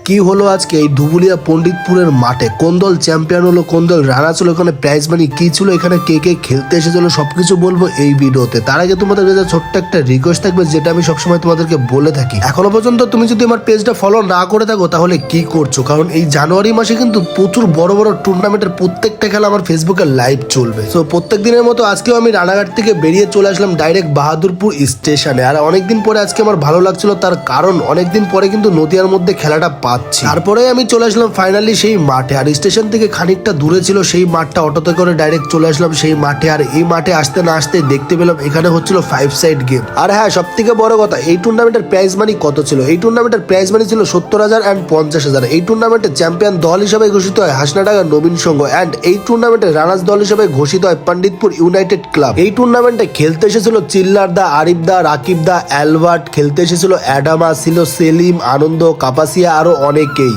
কি হলো আজকে এই ধুবুলিয়া পণ্ডিতপুরের মাঠে, কোন দল চ্যাম্পিয়ন হলো, কোন দল রানার্স হলো, এখানে প্রাইজ মানি কি ছিল, এখানে কে কে খেলতে এসেছিল, সবকিছু বলবো এই ভিডিওতে। তার আগে তোমাদের কাছে ছোট্ট একটা রিকোয়েস্ট থাকবে, যেটা আমি সবসময় তোমাদেরকে বলে থাকি। এখনো পর্যন্ত তুমি যদি আমার পেজটা ফলো না করে থাকো তাহলে কি করছো, কারণ এই জানুয়ারি মাসে কিন্তু প্রচুর বড় বড় টুর্নামেন্টের প্রত্যেকটা খেলা আমার ফেসবুকে লাইভ চলবে। তো প্রত্যেক দিনের মতো আজকেও আমি রানাঘাট থেকে বেরিয়ে চলে আসলাম ডাইরেক্ট বাহাদুরপুর স্টেশনে। আর অনেকদিন পরে আজকে আমার ভালো লাগছিল, তার কারণ অনেকদিন পরে কিন্তু নদিয়ার মধ্যে খেলাটা পাচ্ছি। তারপরে আমি চলে আসলাম ফাইনালি সেই মাঠে। আর স্টেশন থেকে খানিকটা দূরে ছিল সেই মাঠটা, অটোতে করে ডাইরেক্ট চলে আসলাম সেই মাঠে। আর এই মাঠে আসতে না আসতে দেখতে পেলাম এখানে হচ্ছিল 5 সাইড গেম। আর হ্যাঁ, সব থেকে বড় কথা, এই টুর্নামেন্টের প্রাইজ মানি কত ছিল? এই টুর্নামেন্টের প্রাইজ মানি ছিল 70,000 and 50,000। এই টুর্নামেন্টের চ্যাম্পিয়ন দল হিসেবে ঘোষিত হয় হাসনাডাঙ্গা নবীন সংঘ, অ্যান্ড এই টুর্নামেন্টের রানার্স দল হিসেবে ঘোষিত হয় পণ্ডিতপুর ইউনাইটেড ক্লাব। এই টুর্নামেন্টে খেলতে এসেছিল চিল্লার দা, আরিফ দা, রাকিব দা, অ্যালবার্ট, খেলতে এসেছিল অ্যাডামা, ছিল সেলিম, আনন্দ, কাপাসিয়া, আরো অনেকেই।